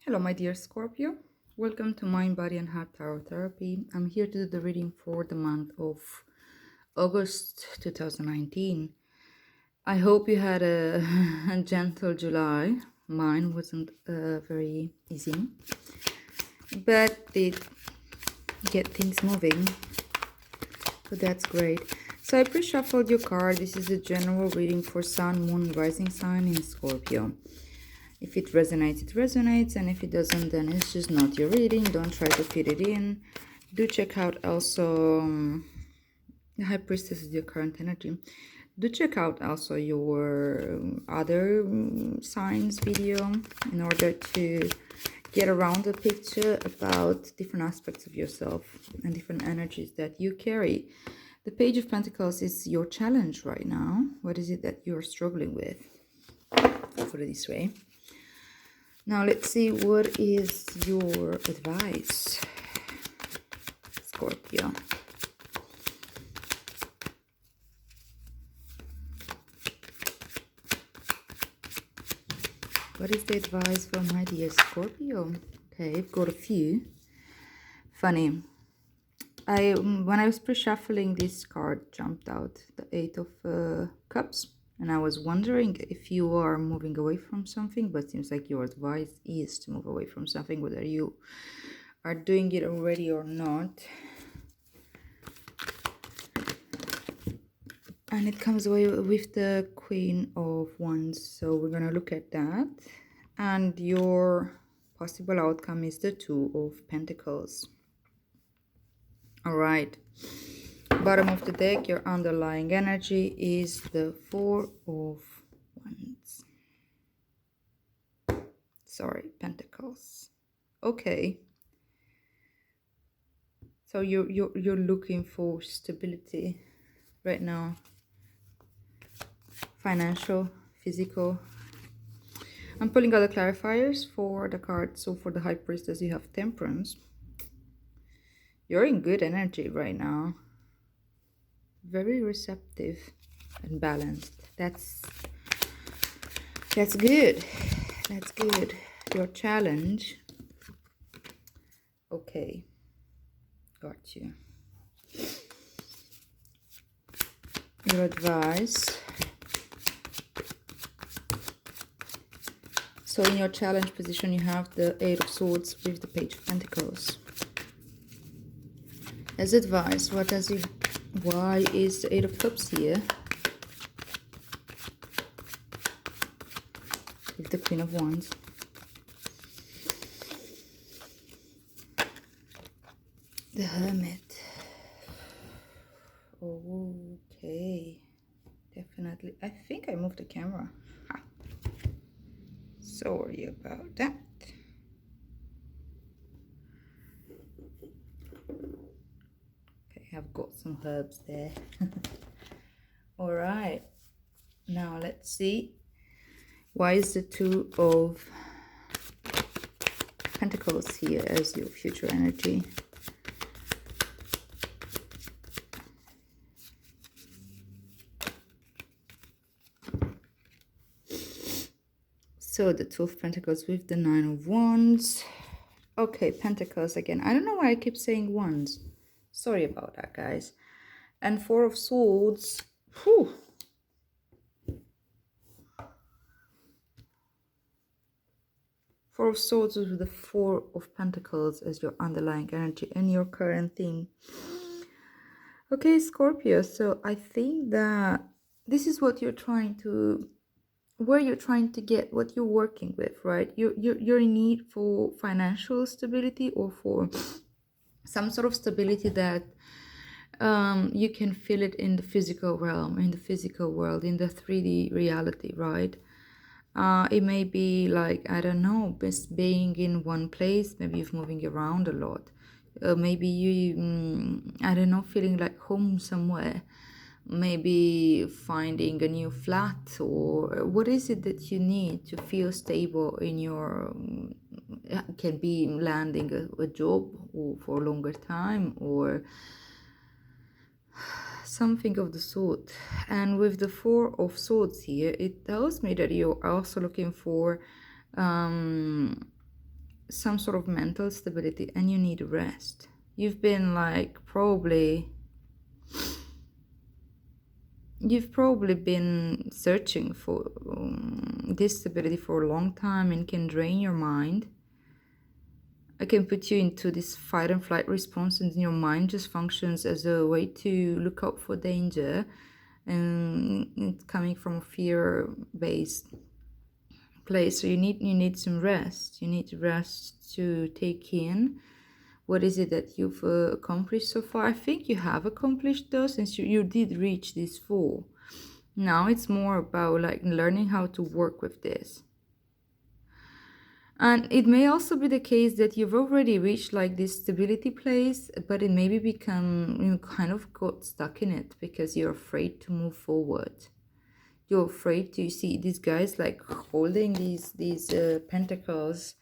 Hello, my dear Scorpio. Welcome to Mind, Body, and Heart Tarot Therapy. I'm here to do the reading for the month of August 2019. I hope you had a, a gentle July. Mine wasn't very easy, but did get things moving, so that's great. So I pre-shuffled your card. This is a general reading for Sun, Moon, Rising sign in Scorpio. If it resonates, it resonates, and if it doesn't, then it's just not your reading. Don't try to fit it in. Do check out also the High Priestess is your current energy. Do check out also your other signs video in order to get around the picture about different aspects of yourself and different energies that you carry. The Page of Pentacles is your challenge right now. What is it that you're struggling with? I'll put it this way. Now let's see, what is your advice, Scorpio? What is the advice for my dear Scorpio? Okay, I've got a few. Funny. When I was pre-shuffling, this card jumped out, the Eight of Cups. And I was wondering if you are moving away from something, but it seems like your advice is to move away from something, whether you are doing it already or not. And it comes away with the Queen of Wands. So we're going to look at that. And your possible outcome is the Two of Pentacles. All right. Bottom of the deck, your underlying energy is the Four of Wands. Sorry, Pentacles. Okay. So you're looking for stability right now. Financial, physical. I'm pulling out the clarifiers for the card. So for the High Priestess, you have Temperance. You're in good energy right now. Very receptive and balanced. That's good. That's good. Your challenge. Okay. Got you. Your advice. So in your challenge position, you have the Eight of Swords with the Page of Pentacles. As advice, why is the Eight of Cups here? With the Queen of Wands. The Hermit. Okay. Definitely. I think I moved the camera. Ha. Sorry about that. Okay, I've got some herbs there. All right. Now let's see. Why is the Two of Pentacles here as your future energy? So the Two of Pentacles with the Nine of Wands. Okay, Pentacles again. I don't know why I keep saying Wands. Sorry about that, guys. And Four of Swords. Whew. Four of Swords with the Four of Pentacles as your underlying energy and your current theme. Okay, Scorpio. So I think that this is what you're trying to, where you're trying to get, what you're working with, right? You're in need for financial stability or for some sort of stability that you can feel it in the physical realm, in the physical world, in the 3D reality, right? It may be like, I don't know, just being in one place, maybe you're moving around a lot. Maybe you, I don't know, feeling like home somewhere. Maybe finding a new flat, or what is it that you need to feel stable in your, can be landing a job or for a longer time, or something of the sort. And with the Four of Swords here, it tells me that you're also looking for some sort of mental stability and you need rest. You've been like you've probably been searching for this stability for a long time and can drain your mind. It can put you into this fight and flight response, and your mind just functions as a way to look out for danger, and it's coming from a fear-based place. So you need some rest. You need rest to take in what is it that you've accomplished so far. I think you have accomplished those since you did reach this four. Now it's more about like learning how to work with this. And it may also be the case that you've already reached like this stability place, but it maybe become, you kind of got stuck in it because you're afraid to move forward. You're afraid to see these guys like holding these pentacles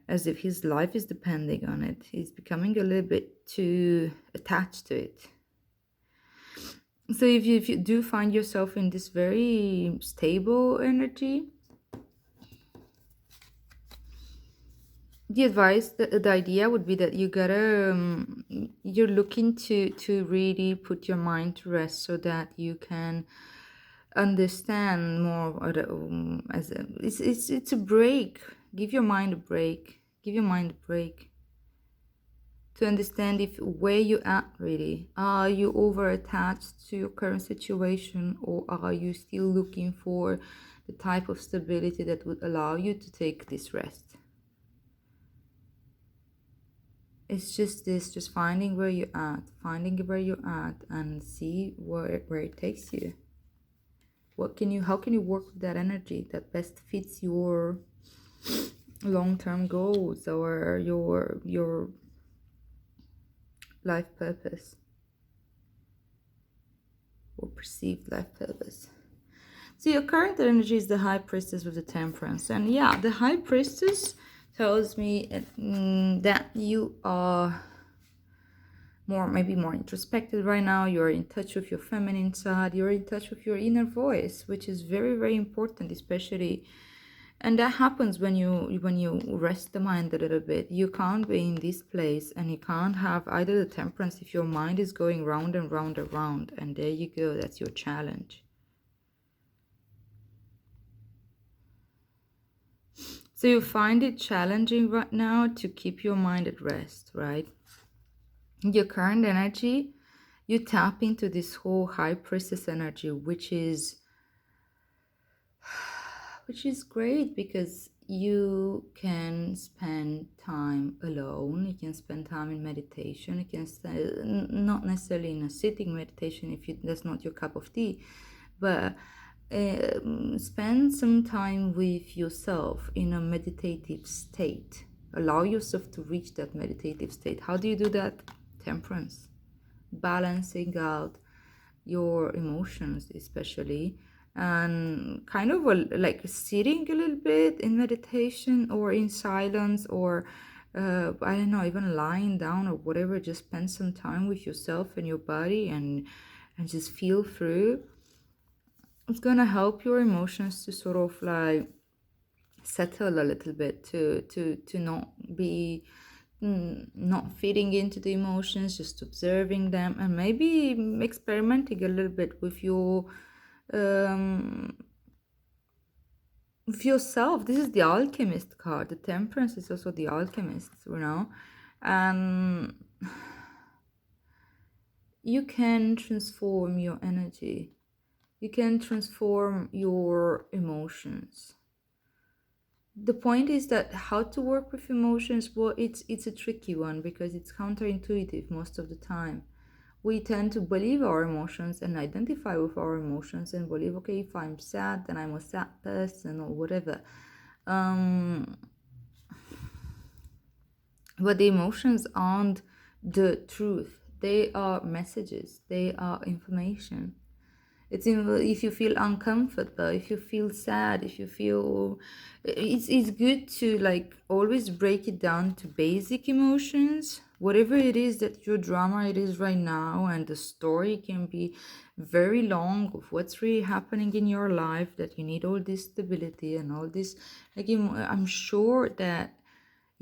as if his life is depending on it. He's becoming a little bit too attached to it. So if you do find yourself in this very stable energy, the advice, the idea would be that you gotta you're looking to really put your mind to rest so that you can understand more of it's a break. Give your mind a break. Give your mind a break to understand if where you at really. Are you over attached to your current situation, or are you still looking for the type of stability that would allow you to take this rest? It's just this, just finding where you're at, and see where it takes you. How can you work with that energy that best fits your long-term goals or your life purpose or perceived life purpose. So your current energy is the High Priestess with the Temperance. And yeah, the High Priestess tells me that you are maybe more introspective right now. You're in touch with your feminine side. You're in touch with your inner voice, which is very, very important, especially. And that happens when you rest the mind a little bit. You can't be in this place, and you can't have either the Temperance if your mind is going round and round and round. And there you go. That's your challenge. So you find it challenging right now to keep your mind at rest, right? Your current energy, you tap into this whole High Priestess energy, which is great because you can spend time alone. You can spend time in meditation. You can not necessarily in a sitting meditation if that's not your cup of tea, but spend some time with yourself in a meditative state. Allow yourself to reach that meditative state. How do you do that? Temperance. Balancing out your emotions, especially, and kind of like sitting a little bit in meditation or in silence, or I don't know, even lying down or whatever. Just spend some time with yourself and your body, and just feel through. It's gonna help your emotions to sort of like settle a little bit, to not be not feeding into the emotions, just observing them, and maybe experimenting a little bit with um yourself. This is the Alchemist card. The Temperance is also the Alchemist, and you can transform your energy. You can transform your emotions. The point is that how to work with emotions, well, it's a tricky one because it's counterintuitive most of the time. We tend to believe our emotions and identify with our emotions and believe, okay, if I'm sad, then I'm a sad person or whatever. But the emotions aren't the truth. They are messages. They are information. If you feel uncomfortable, if you feel sad, if you feel, it's good to like always break it down to basic emotions, whatever it is that your drama it is right now. And the story can be very long of what's really happening in your life, that you need all this stability and all this, like I'm sure that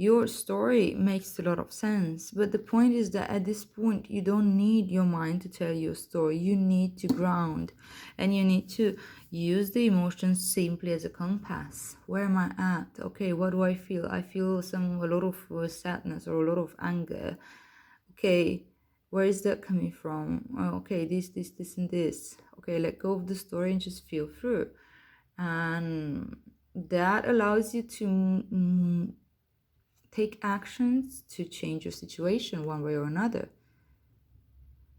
Your story makes a lot of sense, but the point is that at this point, you don't need your mind to tell your story. You need to ground, and you need to use the emotions simply as a compass. Where am I at? Okay, what do I feel? I feel a lot of sadness or a lot of anger. Okay, where is that coming from? Oh, okay, this, and this. Okay, let go of the story and just feel through. And that allows you to take actions to change your situation one way or another.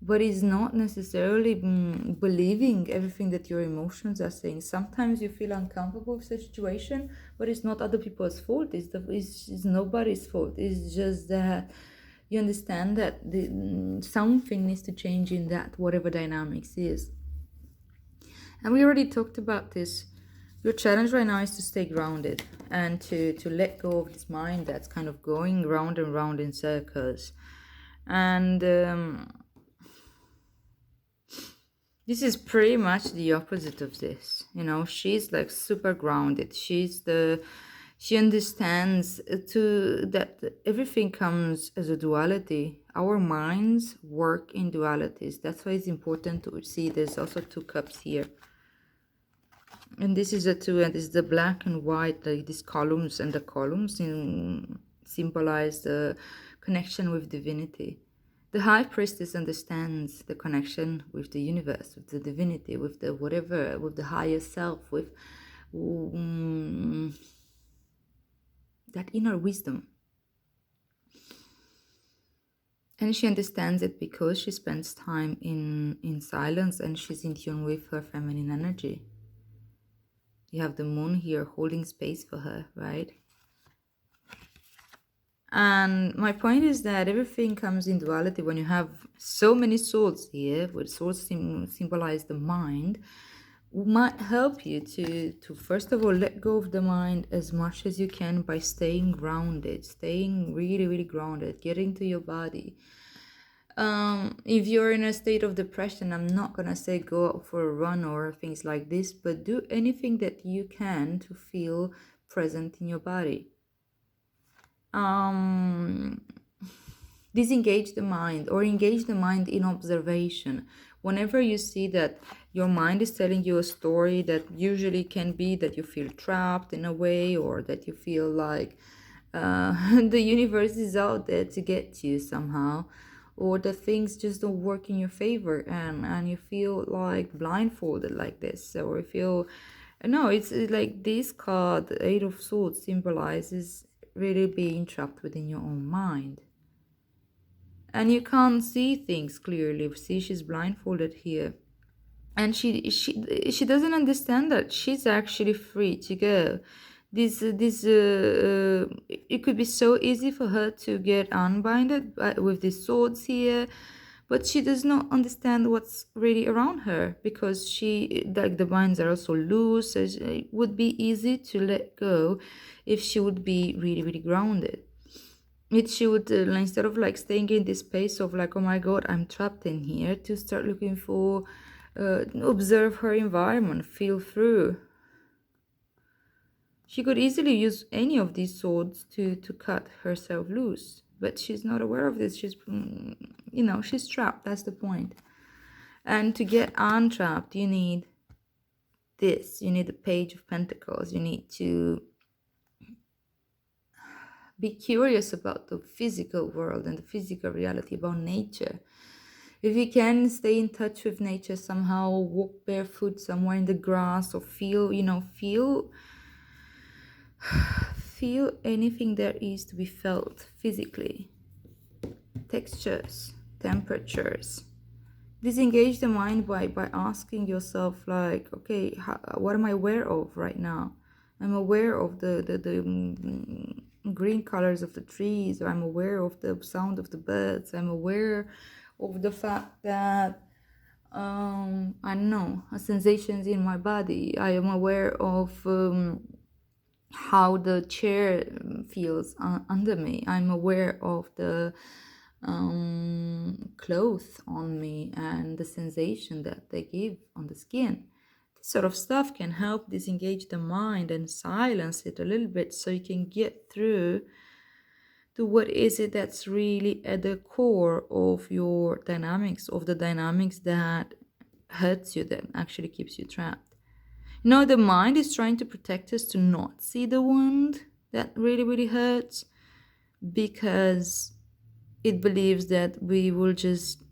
But it's not necessarily believing everything that your emotions are saying. Sometimes you feel uncomfortable with the situation, but it's not other people's fault. It's nobody's fault. It's just that you understand that something needs to change in that, whatever dynamics is. And we already talked about this. Your challenge right now is to stay grounded and to let go of this mind that's kind of going round and round in circles. And this is pretty much the opposite of this. You know, she's like super grounded. She understands to that everything comes as a duality. Our minds work in dualities. That's why it's important to see there's also two cups here. And this is a two, and this is the black and white, like these columns, and the columns symbolize the connection with divinity. The high priestess understands the connection with the universe, with the divinity, with the whatever, with the higher self, with that inner wisdom. And she understands it because she spends time in silence, and she's in tune with her feminine energy. You have the moon here holding space for her, right? And my point is that everything comes in duality. When you have so many swords here, with swords symbolize the mind, might help you to first of all let go of the mind as much as you can by staying grounded, staying really, really grounded, getting to your body. If you're in a state of depression, I'm not gonna say go out for a run or things like this, but do anything that you can to feel present in your body. Disengage the mind or engage the mind in observation. Whenever you see that your mind is telling you a story that usually can be that you feel trapped in a way, or that you feel like the universe is out there to get you somehow, or that things just don't work in your favor, and you feel like blindfolded like this, or you feel no, it's like this card, the Eight of Swords, symbolizes really being trapped within your own mind. And you can't see things clearly. See, she's blindfolded here. And she doesn't understand that she's actually free to go. It could be so easy for her to get unbinded with these swords here, but she does not understand what's really around her, because like the binds are also loose. So it would be easy to let go if she would be really, really grounded. She would instead of like staying in this space of like, oh my god, I'm trapped in here, to start looking for observe her environment, feel through. She could easily use any of these swords to cut herself loose, but she's not aware of this. She's trapped. That's the point. And to get untrapped, you need this. You need the Page of Pentacles. You need to be curious about the physical world and the physical reality, about nature. If you can stay in touch with nature somehow, walk barefoot somewhere in the grass, or feel anything there is to be felt physically. Textures, temperatures. Disengage the mind by asking yourself, like, okay, what am I aware of right now? I'm aware of the green colors of the trees, or I'm aware of the sound of the birds. I'm aware of the fact that I don't know, sensations in my body. I am aware of how the chair feels under me. I'm aware of the clothes on me and the sensation that they give on the skin. This sort of stuff can help disengage the mind and silence it a little bit, so you can get through to what is it that's really at the core of your dynamics, of the dynamics that hurts you, that actually keeps you trapped. The mind is trying to protect us to not see the wound that really, really hurts, because it believes that we will just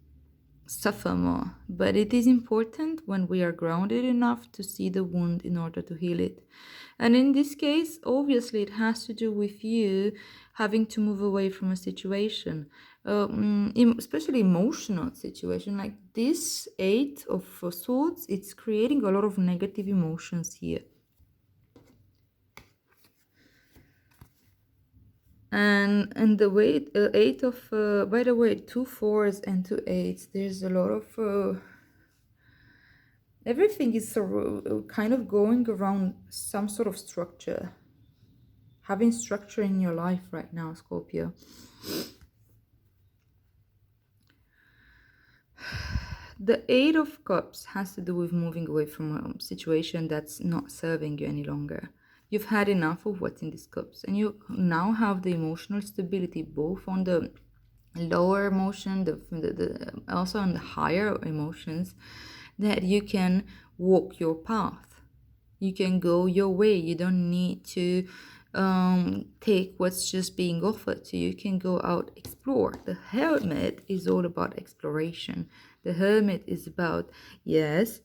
suffer more. But it is important when we are grounded enough to see the wound in order to heal it. And in this case, obviously, it has to do with you having to move away from a situation, especially emotional situation. Like this Eight of Swords, it's creating a lot of negative emotions here. And the way eight of by the way, 2 4s and 2 8s, there's a lot of everything is kind of going around some sort of structure, having structure in your life right now, Scorpio. The Eight of Cups has to do with moving away from a situation that's not serving you any longer. You've had enough of what's in these cups, and you now have the emotional stability both on the lower emotion, also on the higher emotions, that you can walk your path. You can go your way. You don't need to take what's just being offered to you. You can go out, explore. The Hermit is all about exploration. The Hermit is about, yes.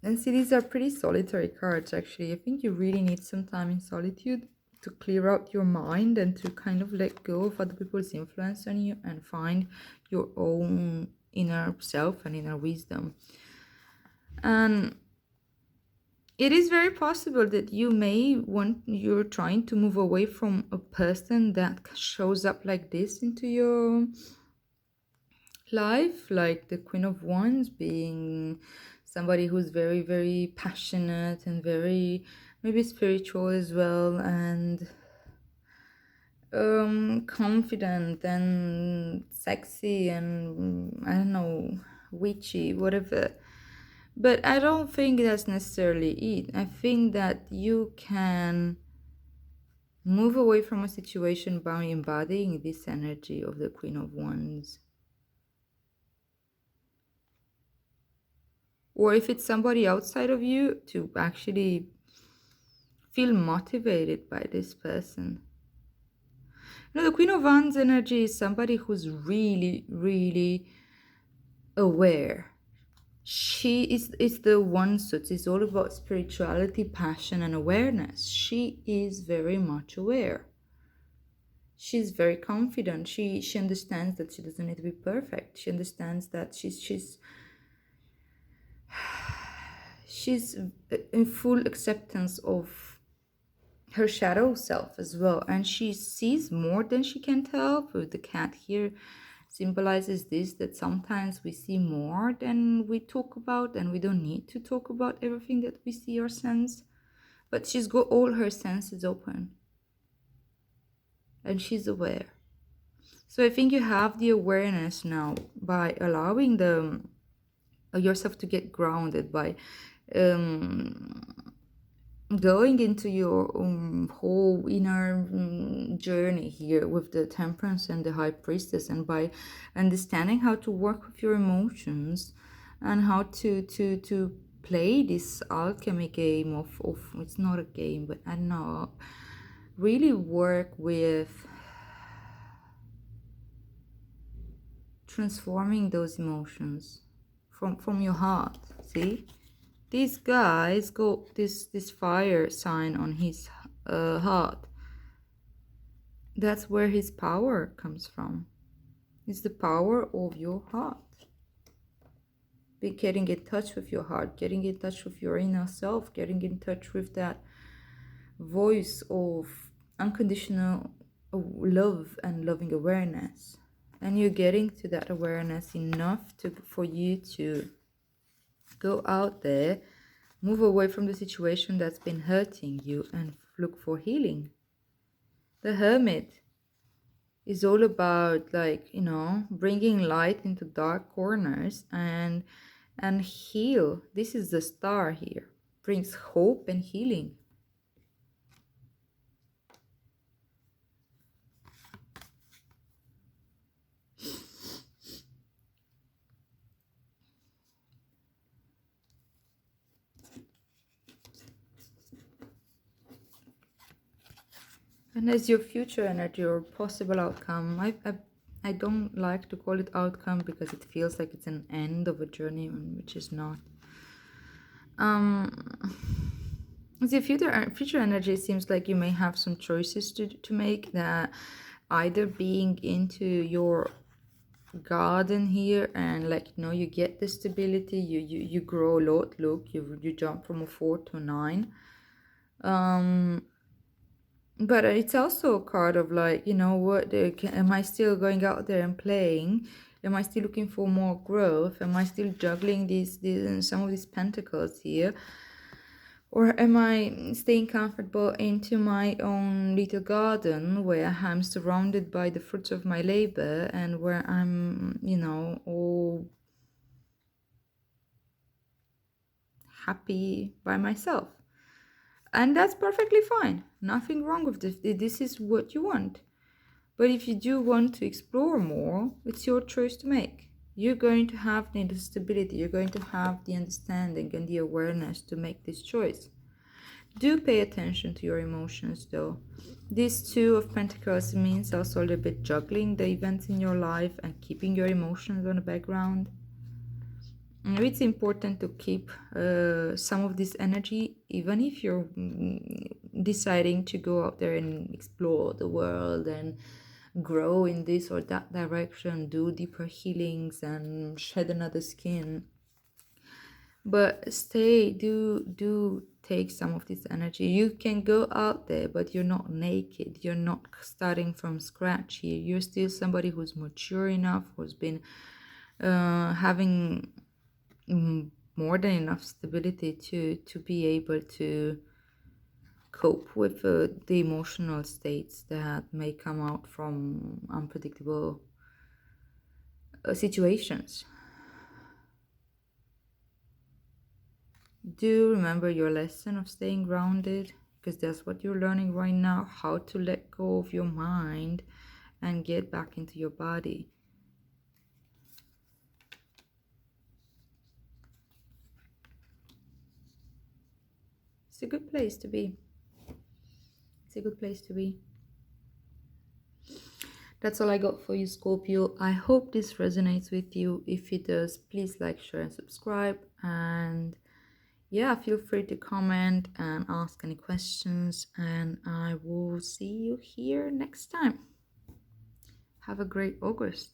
And see, these are pretty solitary cards, actually. I think you really need some time in solitude to clear out your mind and to kind of let go of other people's influence on you and find your own inner self and inner wisdom. And it is very possible that you're trying to move away from a person that shows up like this into your life, like the Queen of Wands being somebody who's very, very passionate and very maybe spiritual as well, and confident and sexy and I don't know, witchy, whatever. But I don't think that's necessarily it. I think that you can move away from a situation by embodying this energy of the Queen of Wands. Or if it's somebody outside of you, to actually feel motivated by this person. The Queen of Wands energy is somebody who's really, really aware. She is the one suit. It's all about spirituality, passion, and awareness. She is very much aware. She's very confident. She understands that she doesn't need to be perfect. She understands that she's in full acceptance of her shadow self as well, and she sees more than she can tell. With the cat here symbolizes this, that sometimes we see more than we talk about, and we don't need to talk about everything that we see or sense, but she's got all her senses open and she's aware. So I think you have the awareness now by allowing yourself to get grounded, by going into your whole inner journey here with the Temperance and the High Priestess, and by understanding how to work with your emotions and how to play this alchemy game of it's not a game, but I don't know, really work with transforming those emotions from your heart. See, this guy's got this fire sign on his heart. That's where his power comes from. It's the power of your heart. Be getting in touch with your heart, getting in touch with your inner self, getting in touch with that voice of unconditional love and loving awareness. And you're getting to that awareness enough for you to go out there, move away from the situation that's been hurting you, and look for healing. The Hermit is all about, like, bringing light into dark corners and heal. This is the Star here. Brings hope and healing. And as your future energy or possible outcome, I don't like to call it outcome because it feels like it's an end of a journey, which is not. Um, the future energy seems like you may have some choices to make, that either being into your garden here and like you get the stability, you grow a lot. Look, you jump from a 4 to a 9. um but it's also a card of like, what am I still going out there and playing? Am I still looking for more growth? Am I still juggling these some of these pentacles here? Or am I staying comfortable into my own little garden where I'm surrounded by the fruits of my labor and where I'm, all happy by myself? And that's perfectly fine. Nothing wrong with this. This is what you want. But if you do want to explore more, it's your choice to make. You're going to have the stability, you're going to have the understanding and the awareness to make this choice. Do pay attention to your emotions though. This Two of Pentacles means also a little bit juggling the events in your life and keeping your emotions on the background. Maybe it's important to keep some of this energy, even if you're deciding to go out there and explore the world and grow in this or that direction, do deeper healings and shed another skin. But do take some of this energy. You can go out there, but you're not naked. You're not starting from scratch here. You're still somebody who's mature enough, who's been having more than enough stability to be able to cope with the emotional states that may come out from unpredictable situations. Do remember your lesson of staying grounded, because that's what you're learning right now, how to let go of your mind and get back into your body. It's a good place to be. It's a good place to be. That's all I got for you, Scorpio. I hope this resonates with you. If it does, please like, share, and subscribe. And yeah, feel free to comment and ask any questions. And I will see you here next time. Have a great August.